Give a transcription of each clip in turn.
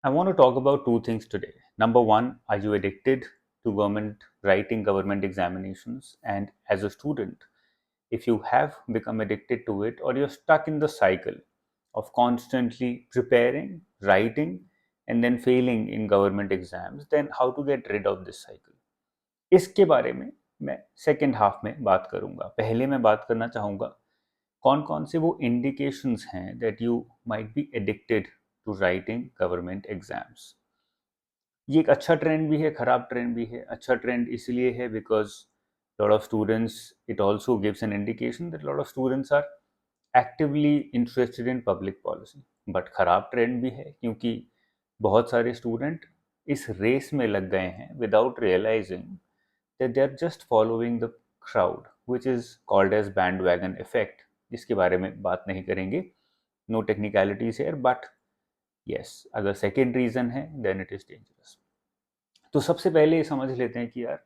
I want to talk about two things today. Number one, are you addicted to government writing government examinations? And as a student, if you have become addicted to it or you're stuck in the cycle of constantly preparing, writing, and then failing in government exams, then how to get rid of this cycle? इसके बारे में मैं second half में बात करूंगा। पहले मैं बात करना चाहूँगा कौन कौन से वो इंडिकेशंस हैं that you might be addicted to writing government exams. ये एक अच्छा ट्रेंड भी है, खराब ट्रेंड भी है। अच्छा ट्रेंड इसलिए है because lot of students, it also gives an indication that lot of students are actively interested in public policy. But खराब ट्रेंड भी है क्योंकि बहुत सारे स्टूडेंट इस रेस में लग गए हैं without realizing that they are just following the crowd which is called as bandwagon effect, जिसके बारे में बात नहीं करेंगे। No technicalities here, but yes, अगर सेकेंड रीजन है देन इट इज डेंजरस। तो सबसे पहले ये समझ लेते हैं कि यार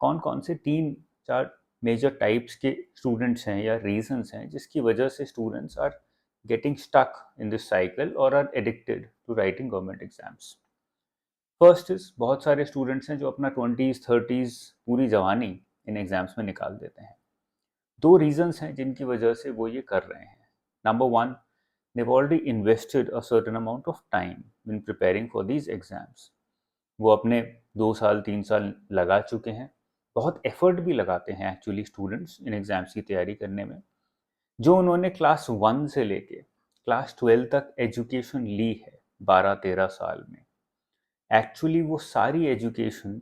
कौन कौन से तीन चार मेजर टाइप्स के स्टूडेंट्स हैं या रीजंस हैं जिसकी वजह से students are getting stuck in this cycle और are addicted to writing government exams. First is, बहुत सारे स्टूडेंट्स हैं जो अपना 20s 30s पूरी जवानी इन एग्जाम्स में निकाल देते हैं। दो रीजंस हैं जिनकी वजह से वो ये कर रहे हैं। Number one, they've already invested a certain amount of time in preparing for these exams. वो अपने 2 साल 3 साल लगा चुके हैं, बहुत एफर्ट भी लगाते हैं एक्चुअली स्टूडेंट्स इन एग्जाम्स की तैयारी करने में। जो उन्होंने क्लास 1 से लेके क्लास 12 तक एजुकेशन ली है 12-13 साल में, एक्चुअली वो सारी एजुकेशन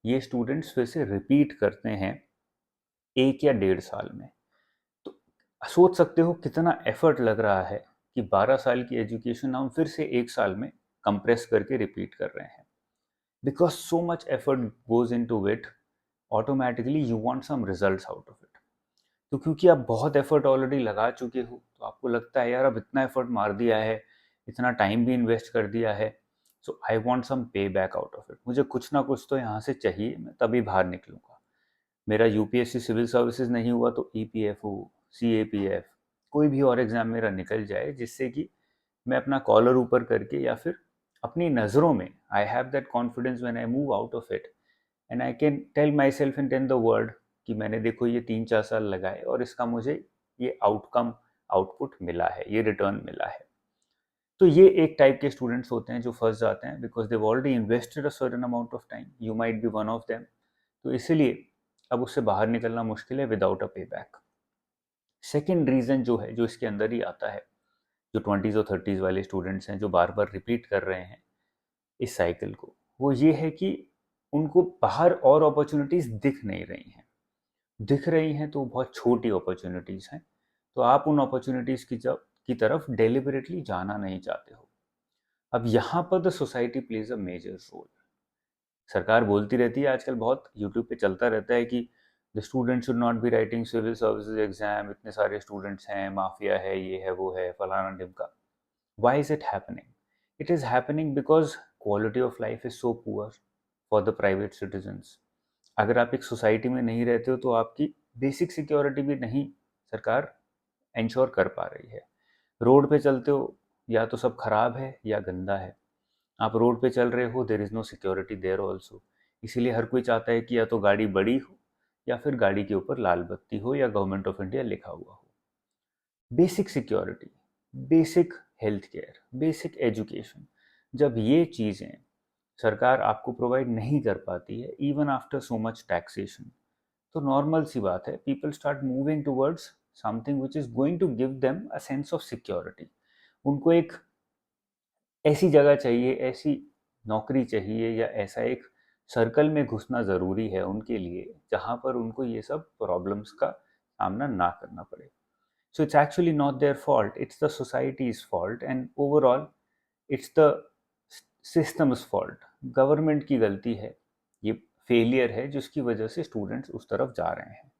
ये स्टूडेंट्स फिर से रिपीट करते हैं 1 या 1.5 साल में। तो सोच सकते हो कितना एफर्ट लग रहा है कि 12 साल की एजुकेशन हम फिर से 1 साल में कंप्रेस करके रिपीट कर रहे हैं। Because so much effort goes into it, automatically you want some results out of it. तो क्योंकि आप बहुत एफर्ट ऑलरेडी लगा चुके हो तो आपको लगता है यार अब इतना एफर्ट मार दिया है, इतना टाइम भी इन्वेस्ट कर दिया है, सो आई वांट सम पे बैक आउट ऑफ इट। मुझे कुछ ना कुछ तो यहाँ से चाहिए, मैं तभी बाहर निकलूंगा। मेरा यूपीएससी सिविल सर्विसेज नहीं हुआ तो ईपीएफओ, सीएपीएफ, कोई भी और एग्ज़ाम मेरा निकल जाए जिससे कि मैं अपना कॉलर ऊपर करके या फिर अपनी नज़रों में I have that confidence when I move out of it and I can tell myself and tell the world कि मैंने देखो ये 3-4 साल लगाए और इसका मुझे ये आउटकम, आउटपुट मिला है, ये रिटर्न मिला है। तो ये एक टाइप के स्टूडेंट्स होते हैं जो फंस जाते हैं because they've already invested a certain amount of time. You might be one of them. तो इसीलिए अब उससे बाहर निकलना मुश्किल है without a pay back. Second reason जो है, जो इसके अंदर ही आता है, जो 20s और 30s वाले स्टूडेंट्स हैं जो बार बार रिपीट कर रहे हैं इस साइकिल को, वो ये है कि उनको बाहर और अपॉर्चुनिटीज़ दिख नहीं रही हैं। दिख रही हैं तो बहुत छोटी अपॉर्चुनिटीज़ हैं, तो आप उन अपॉर्चुनिटीज़ की तरफ डेलिबरेटली जाना नहीं चाहते हो। अब यहाँ पर the society plays a major role. सरकार बोलती रहती है, आजकल बहुत यूट्यूब पे चलता रहता है कि the student should not be writing civil services exam, इतने सारे स्टूडेंट्स हैं, माफिया है, ये है, वो है, फलाना ढिमका। Why is it happening? It is happening because quality of life is so poor for the private citizens. अगर आप एक सोसाइटी में नहीं रहते हो तो आपकी बेसिक सिक्योरिटी भी नहीं सरकार इंश्योर कर पा रही है। रोड पे चलते हो या तो सब खराब है या गंदा है। आप रोड पे चल रहे हो, there is no security there also. इसीलिए हर कोई चाहता है कि या तो गाड़ी बड़ी हो या फिर गाड़ी के ऊपर लाल बत्ती हो या गवर्नमेंट ऑफ इंडिया लिखा हुआ हो। Basic security, basic health care, basic education, जब ये चीज़ें सरकार आपको प्रोवाइड नहीं कर पाती है even after so much taxation, तो नॉर्मल सी बात है people start moving towards something which is going to give them a sense of security. उनको एक ऐसी जगह चाहिए, ऐसी नौकरी चाहिए या ऐसा एक सर्कल में घुसना ज़रूरी है उनके लिए जहाँ पर उनको ये सब प्रॉब्लम्स का सामना ना करना पड़े। So it's actually not their fault, it's the society's fault and overall it's the system's fault. Government की गलती है, ये फेलियर है जिसकी वजह से स्टूडेंट्स उस तरफ जा रहे हैं।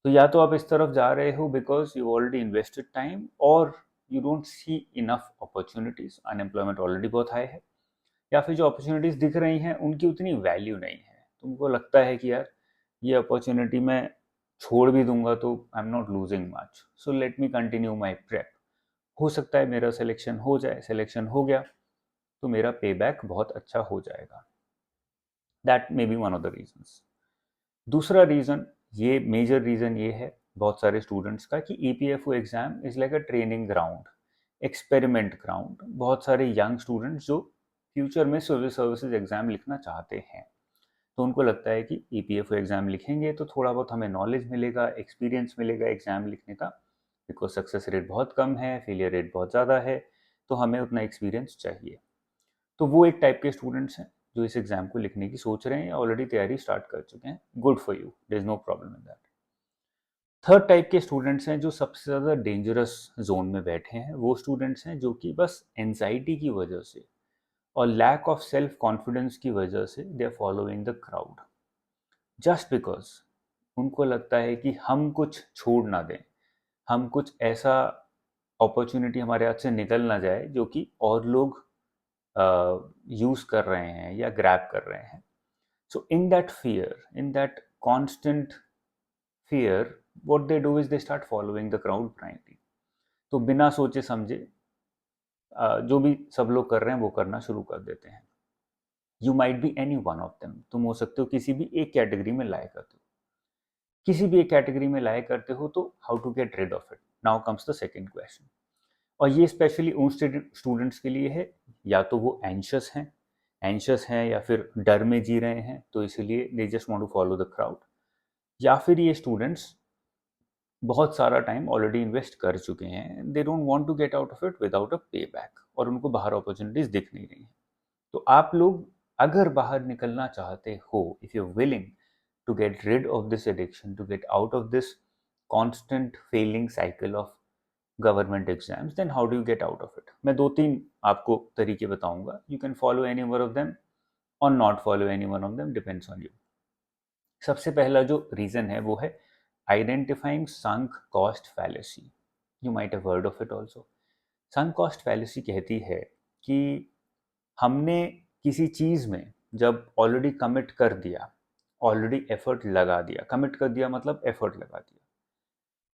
तो या तो आप इस तरफ जा रहे हो because you already invested time और you don't see enough opportunities, unemployment already बहुत हाई है, या फिर जो अपॉर्चुनिटीज दिख रही हैं उनकी उतनी वैल्यू नहीं है। तुमको लगता है कि यार ये अपॉर्चुनिटी मैं छोड़ भी दूंगा तो I am not losing much, so let me continue my prep. हो सकता है मेरा सिलेक्शन हो जाए, सिलेक्शन हो गया, तो मेरा पे बैक बहुत अच्छा हो जाएगा। That may be one of the reasons. दूसरा रीज़न, ये मेजर रीज़न ये है बहुत सारे स्टूडेंट्स का कि EPFO exam is like a training ground, experiment ground. बहुत सारे यंग स्टूडेंट्स जो फ्यूचर में सिविल सर्विसेज एग्ज़ाम लिखना चाहते हैं, तो उनको लगता है कि ईपीएफओ एग्ज़ाम लिखेंगे तो थोड़ा बहुत हमें नॉलेज मिलेगा, एक्सपीरियंस मिलेगा एग्ज़ाम लिखने का, बिकॉज सक्सेस रेट बहुत कम है, फेलियर रेट बहुत ज़्यादा है, तो हमें उतना एक्सपीरियंस चाहिए। तो वो एक टाइप के स्टूडेंट्स हैं जो इस एग्ज़ाम को लिखने की सोच रहे हैं या ऑलरेडी तैयारी स्टार्ट कर चुके हैं। Good for you, there is no problem in that. Third type के स्टूडेंट्स हैं जो सबसे ज़्यादा डेंजरस जोन में बैठे हैं। वो स्टूडेंट्स हैं जो कि बस एनजाइटी की वजह से और लैक ऑफ सेल्फ कॉन्फिडेंस की वजह से they are following the crowd, just because उनको लगता है कि हम कुछ छोड़ ना दें, हम कुछ ऐसा अपॉर्चुनिटी हमारे हाथ से निकल ना जाए जो कि और लोग यूज़ कर रहे हैं या ग्रैब कर रहे हैं। So in that fear, in that constant fear, what they do is they start following the crowd blindly. तो बिना सोचे समझे जो भी सब लोग कर रहे हैं वो करना शुरू कर देते हैं। You might be any one of them, तुम हो सकते हो किसी भी एक कैटेगरी में लाया करते हो, किसी भी एक कैटेगरी में लाया करते हो। तो how to get rid of it, now comes the second question. और ये स्पेशली उन स्टूडेंट्स के लिए है, या तो वो एंशियस हैं या फिर डर में जी रहे हैं, तो इसीलिए they just want to follow the crowd, या फिर ये स्टूडेंट्स बहुत सारा टाइम ऑलरेडी इन्वेस्ट कर चुके हैं, they don't want to get out of it without a pay back, और उनको बाहर अपॉर्चुनिटीज दिख नहीं रही हैं। तो आप लोग अगर बाहर निकलना चाहते हो, if you willing to get rid of this addiction, to get out of this constant failing cycle of government exams, then how do you get out of it. मैं दो तीन आपको तरीके बताऊंगा। You can follow any one of them और not follow any one of them, depends on you. सबसे पहला जो रीजन है वो है identifying sunk cost fallacy. You might have heard of it also. Sunk cost fallacy कहती है कि हमने किसी चीज़ में जब ऑलरेडी कमिट कर दिया, ऑलरेडी एफर्ट लगा दिया, कमिट कर दिया मतलब एफर्ट लगा दिया,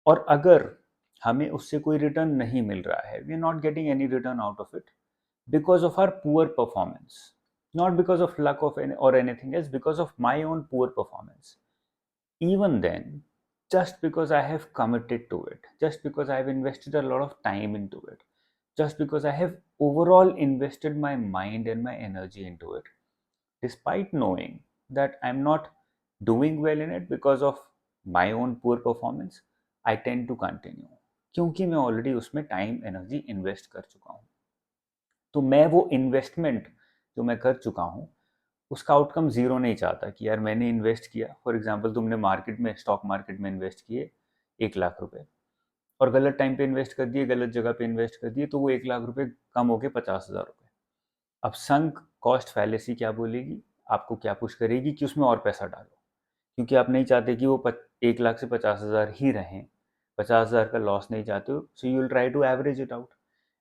और अगर हमें उससे कोई रिटर्न नहीं मिल रहा है, we are not getting any return out of it because of our poor performance, not because of luck of any or anything else, because of my own poor performance. Even then, just because I have committed to it, just because I have invested a lot of time into it, just because I have overall invested my mind and my energy into it, despite knowing that I'm not doing well in it because of my own poor performance, I tend to continue, क्योंकि मैं already उसमें time energy invest कर चुका हूँ। तो मैं वो investment जो मैं कर चुका हूँ उसका आउटकम ज़ीरो नहीं चाहता कि यार मैंने इन्वेस्ट किया। फॉर एग्जांपल तुमने मार्केट में, स्टॉक मार्केट में इन्वेस्ट किए 1 लाख रुपए, और गलत टाइम पे इन्वेस्ट कर दिए, गलत जगह पे इन्वेस्ट कर दिए, तो वो 1 लाख रुपए कम हो गए 50,000 रुपये। अब संक कॉस्ट फैलेसी क्या बोलेगी, आपको क्या पुश करेगी कि उसमें और पैसा डालो, क्योंकि आप नहीं चाहते कि वो 1 लाख से 50,000 ही रहें, 50,000 का लॉस नहीं चाहते हो। So you will try to average it out.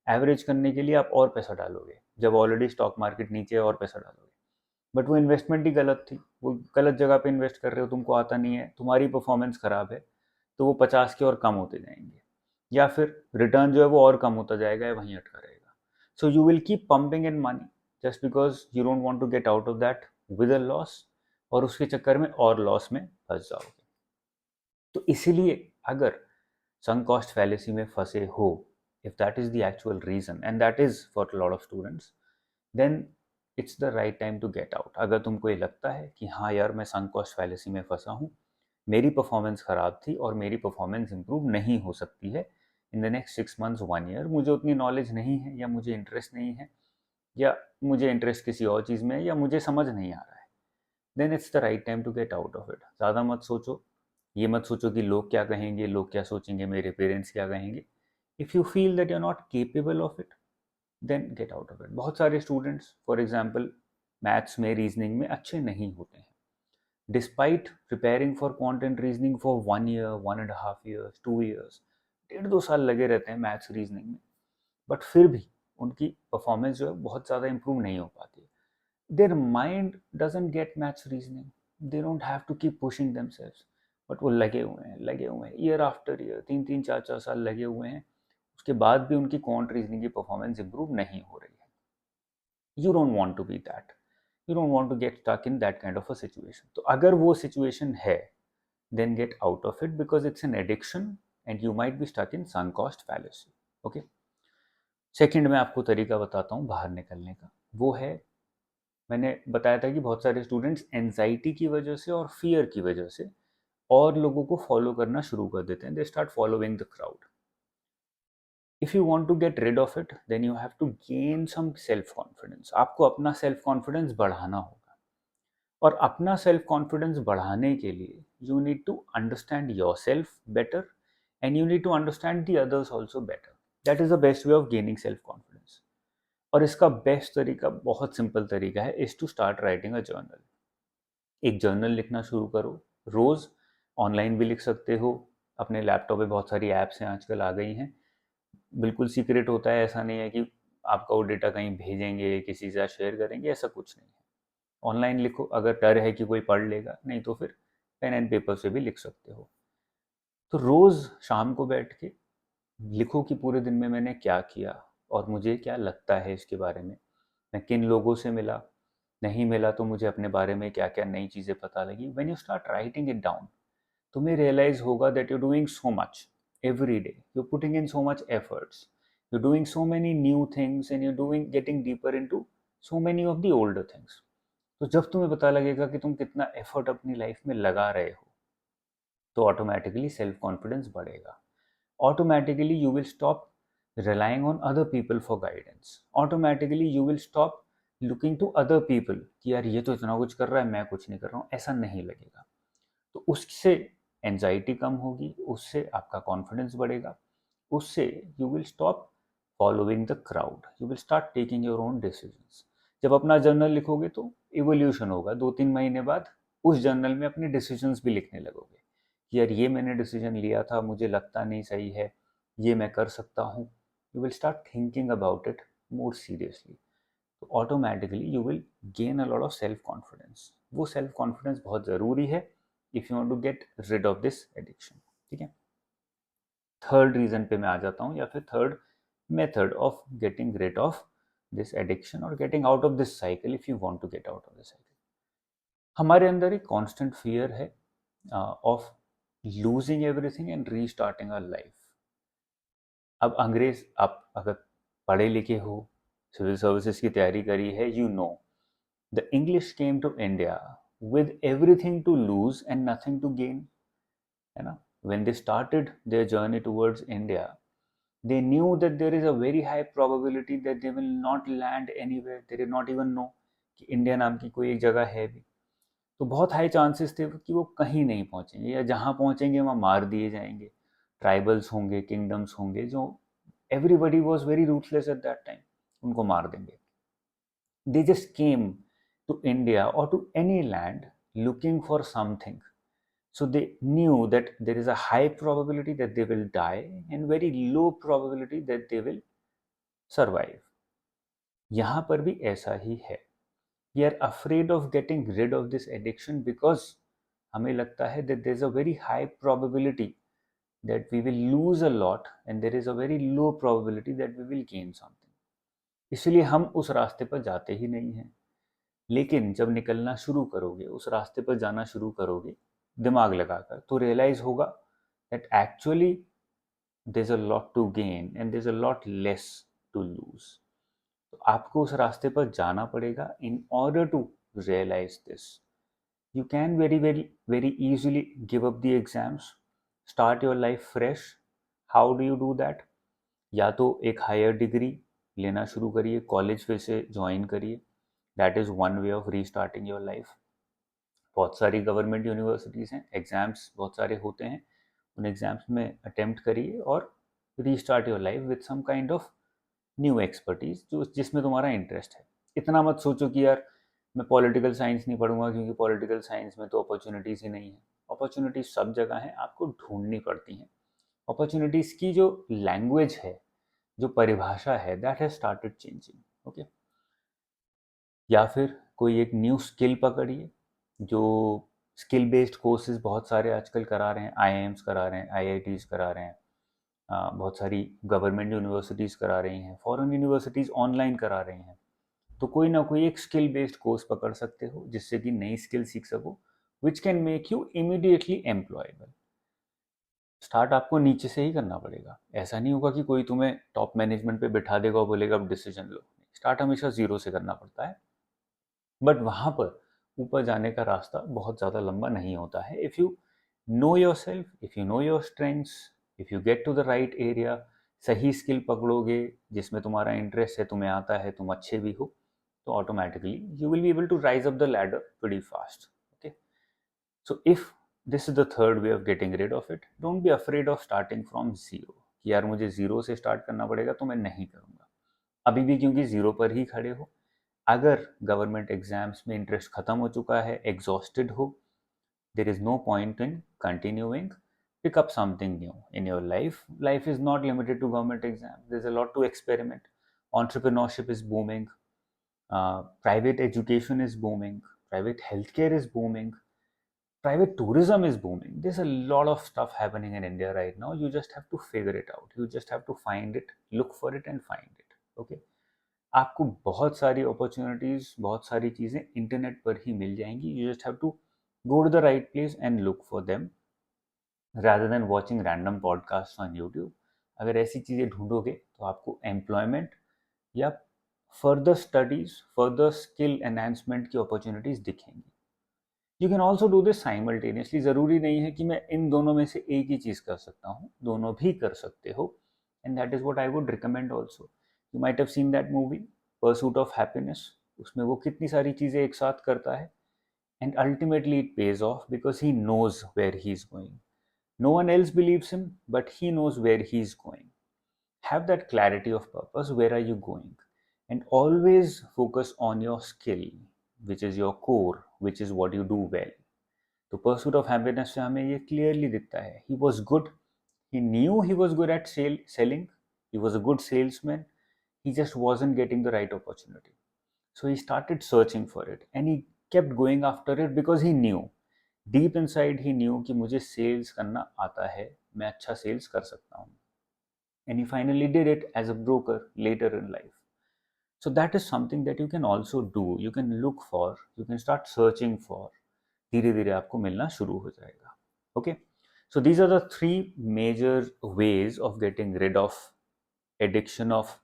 Average करने के लिए आप और पैसा डालोगे, जब ऑलरेडी स्टॉक मार्केट नीचे है और पैसा डालोगे। बट वो इन्वेस्टमेंट ही गलत थी, वो गलत जगह पे इन्वेस्ट कर रहे हो, तुमको आता नहीं है, तुम्हारी परफॉर्मेंस खराब है, तो वो 50 के और कम होते जाएंगे, या फिर रिटर्न जो है वो और कम होता जाएगा या वहीं अटका रहेगा। So you will keep pumping in money just because you don't want to get out of that with a loss, और उसके चक्कर में और लॉस में फंस जाओगे। तो इसीलिए अगर sunk cost fallacy में फंसे हो, if that is the actual reason, and that is for a lot of students, then it's the right time to get out। अगर तुमको ये लगता है कि हाँ यार मैं sunk cost fallacy में फंसा हूँ, मेरी परफॉर्मेंस ख़राब थी और मेरी परफॉर्मेंस इम्प्रूव नहीं हो सकती है in the next 6 months 1 year, मुझे उतनी नॉलेज नहीं है, या मुझे इंटरेस्ट नहीं है, या मुझे इंटरेस्ट किसी और चीज़ में है, या मुझे समझ नहीं आ रहा है, then it's the right time to get out of it. ज़्यादा मत सोचो, ये मत सोचो कि लोग क्या कहेंगे, लोग क्या सोचेंगे, मेरे पेरेंट्स क्या कहेंगे। If you feel that you are not capable of it, then get out of it. बहुत सारे स्टूडेंट्स फॉर एग्जाम्पल मैथ्स में, रीजनिंग में अच्छे नहीं होते हैं, despite preparing for quant reasoning for 1 year, 1.5 years, 2 years, 1.5 2 साल लगे रहते हैं मैथ्स रीजनिंग में, बट फिर भी उनकी परफॉर्मेंस जो है बहुत ज़्यादा इंप्रूव नहीं हो पाती। their mind doesn't get maths reasoning, they don't have to keep pushing themselves, but वो लगे हुए हैं ईयर आफ्टर ईयर, 3 3 4 4 साल लगे हुए हैं, उसके बाद भी उनकी क्वांट रीजनिंग की परफॉर्मेंस इंप्रूव नहीं हो रही है। You don't want to be that. You don't want to get stuck in that kind of a situation. तो अगर वो situation है, then get out of it because it's an addiction and you might be stuck in sunk cost fallacy. Okay. Second मैं आपको तरीका बताता हूँ बाहर निकलने का। वो है, मैंने बताया था कि बहुत सारे स्टूडेंट्स एंजाइटी की वजह से और फियर की वजह से और लोगों को फॉलो करना शुरू कर देते हैं। They start following the crowd. If you want to get rid of it, then you have to gain some self confidence. आपको अपना सेल्फ कॉन्फिडेंस बढ़ाना होगा, और अपना सेल्फ कॉन्फिडेंस बढ़ाने के लिए you need to understand yourself better and you need to understand the others also better. That is the best way of gaining self confidence. और इसका बेस्ट तरीका, बहुत सिंपल तरीका है, is to start writing a journal. एक journal लिखना शुरू करो रोज। ऑनलाइन भी लिख सकते हो, अपने लैपटॉप पे बहुत सारी ऐप्स हैं आजकल आ गई हैं। बिल्कुल सीक्रेट होता है, ऐसा नहीं है कि आपका वो डेटा कहीं भेजेंगे, किसी से शेयर करेंगे, ऐसा कुछ नहीं है। ऑनलाइन लिखो, अगर डर है कि कोई पढ़ लेगा, नहीं तो फिर पेन एंड पेपर से भी लिख सकते हो। तो रोज शाम को बैठ के लिखो कि पूरे दिन में मैंने क्या किया और मुझे क्या लगता है इसके बारे में। मैं किन लोगों से मिला, नहीं मिला तो मुझे अपने बारे में क्या क्या नई चीज़ें पता लगी। When you start writing it down, तुम्हें रियलाइज होगा that you doing so much every day, you putting in so much efforts, you doing so many new things and you doing getting deeper into so many of the older things. तो जब तुम्हें पता लगेगा कि तुम कितना effort अपनी life में लगा रहे हो, तो ऑटोमेटिकली सेल्फ कॉन्फिडेंस बढ़ेगा। Automatically you will stop relying on other people for guidance. Automatically you will stop looking to other people कि यार ये तो इतना कुछ कर रहा है, मैं कुछ नहीं कर रहा हूँ, ऐसा नहीं लगेगा। तो उससे एंजाइटी कम होगी, उससे आपका कॉन्फिडेंस बढ़ेगा, उससे you will stop following the crowd, you will start taking your own decisions. जब अपना जर्नल लिखोगे तो इवोल्यूशन होगा, 2-3 महीने बाद उस जर्नल में अपने डिसीजंस भी लिखने लगोगे कि यार ये मैंने डिसीजन लिया था, मुझे लगता नहीं सही है, ये मैं कर सकता हूँ। You will start thinking about it more seriously. तो automatically you will gain a lot of self confidence. वो सेल्फ कॉन्फिडेंस बहुत ज़रूरी है if you want to get rid of this addiction. ठीक है। थर्ड रीज़न पे मैं आ जाता हूँ, या फिर third method of getting rid of this addiction और getting out of this cycle if you want to get out of this cycle. हमारे अंदर एक कांस्टेंट फियर है of losing everything and restarting our life. अब अंग्रेज, आप अगर पढ़े लिखे हो, सिविल सर्विसेज की तैयारी करी है, you know the English came to India with everything to lose and nothing to gain, है ना। when they started their journey towards India, they knew that there is a very high probability that they will not land anywhere, they did not even know कि India नाम की कोई एक जगह है भी। तो बहुत हाई चांसेस थे कि वो कहीं नहीं पहुंचेंगे, या जहां पहुंचेंगे वहां मार दिए जाएंगे। ट्राइबल्स होंगे, किंगडम्स होंगे, जो everybody was very ruthless at that time, उनको मार देंगे। They just came to India or to any land looking for something. So they knew that there is a high probability that they will die and very low probability that they will survive. यहाँ पर भी ऐसा ही है। We are afraid of getting rid of this addiction because हमें लगता है that there is a very high probability that we will lose a lot and there is a very low probability that we will gain something. इसलिए हम उस रास्ते पर जाते ही नहीं हैं। लेकिन जब निकलना शुरू करोगे, उस रास्ते पर जाना शुरू करोगे दिमाग लगाकर, तो रियलाइज होगा that actually there is a lot to gain and there is a lot less to lose. तो आपको उस रास्ते पर जाना पड़ेगा in order to realise this. You can very very very easily give up the exams, start your life fresh. How do you do that? या तो एक हायर डिग्री लेना शुरू करिए, कॉलेज फिर से ज्वाइन करिए। That is one way of restarting your life. बहुत सारी गवर्नमेंट यूनिवर्सिटीज़ हैं, एग्ज़ाम्स बहुत सारे होते हैं, उन एग्ज़ाम्स में अटेम्प्ट करिए और restart your life with some kind of new expertise जो जिसमें तुम्हारा इंटरेस्ट है। इतना मत सोचो कि यार मैं पॉलिटिकल साइंस नहीं पढ़ूंगा क्योंकि पॉलिटिकल साइंस में तो अपॉर्चुनिटीज़ ही नहीं है। अपॉर्चुनिटीज़ सब जगह हैं, आपको ढूंढनी पड़ती हैं। अपॉर्चुनिटीज़ की जो लैंग्वेज है, जो परिभाषा है, that has started changing. Okay. या फिर कोई एक न्यू स्किल पकड़िए, जो स्किल बेस्ड कोर्सेज बहुत सारे आजकल करा रहे हैं, आईआईएम्स करा रहे हैं, आईआईटीज करा रहे हैं, बहुत सारी गवर्नमेंट यूनिवर्सिटीज़ करा रही हैं, फॉरेन यूनिवर्सिटीज़ ऑनलाइन करा रही हैं। तो कोई ना कोई एक स्किल बेस्ड कोर्स पकड़ सकते हो जिससे कि नई स्किल सीख सको, which can make you immediately employable. Start आपको नीचे से ही करना पड़ेगा। ऐसा नहीं होगा कि कोई तुम्हें टॉप मैनेजमेंट पे बिठा देगा और बोलेगा अब डिसीजन लो। स्टार्ट हमेशा जीरो से करना पड़ता है, बट वहां पर ऊपर जाने का रास्ता बहुत ज़्यादा लंबा नहीं होता है। If you know yourself, if you know your strengths, if you get to the right area, सही स्किल पकड़ोगे जिसमें तुम्हारा इंटरेस्ट है, तुम्हें आता है, तुम अच्छे भी हो, तो automatically you will be able to rise up the ladder pretty fast. Okay, so if this is the third way of getting rid of it, don't be afraid of starting from zero कि यार मुझे zero से start करना पड़ेगा तो मैं नहीं करूँगा अभी भी, क्योंकि जीरो पर ही खड़े हो। अगर गवर्नमेंट एग्जाम्स में इंटरेस्ट खत्म हो चुका है, एग्जॉस्टेड हो, there is no point in continuing. Pick up something new in your life. Life is not limited to government exams. There's a lot to experiment. Entrepreneurship is booming. Private education is booming. Private healthcare is booming. Private tourism is booming. There's a lot of stuff happening in India right now. You just have to figure it out. You just have to find it, look for it and find it. Okay. आपको बहुत सारी opportunities, बहुत सारी चीज़ें internet पर ही मिल जाएंगी। You just have to go to the right place and look for them rather than watching random podcasts on YouTube. अगर ऐसी चीज़ें ढूंढोगे तो आपको एम्प्लॉयमेंट या further studies, further skill enhancement की अपॉर्चुनिटीज दिखेंगी। You can also do this simultaneously. ज़रूरी नहीं है कि मैं इन दोनों में से एक ही चीज़ कर सकता हूँ, दोनों भी कर सकते हो। And that is what I would recommend also. You might have seen that movie pursuit of happiness. उसमें वो कितनी सारी चीज़ें एक साथ करता है, and ultimately it pays off because he knows where he's going. No one else believes him, but he knows where he's going. Have that clarity of purpose. Where are you going? And always focus on your skill, which is your core, which is what you do well. तो Pursuit of Happiness से हमें ये clearly दिखता है. He was good. He knew he was good at selling. He was a good salesman. He just wasn't getting the right opportunity. So he started searching for it and he kept going after it because he knew, deep inside he knew कि मुझे sales करना आता है, मैं अच्छा sales कर सकता हूँ. And he finally did it as a broker later in life. So that is something that you can also do. You can look for, you can start searching for. धीरे धीरे आपको मिलना शुरू हो जाएगा. Okay. So these are the three major ways of getting rid of addiction of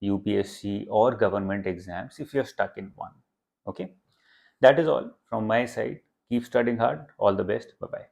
UPSC or government exams if you're stuck in one. Okay. That is all from my side. Keep studying hard. All the best. Bye bye.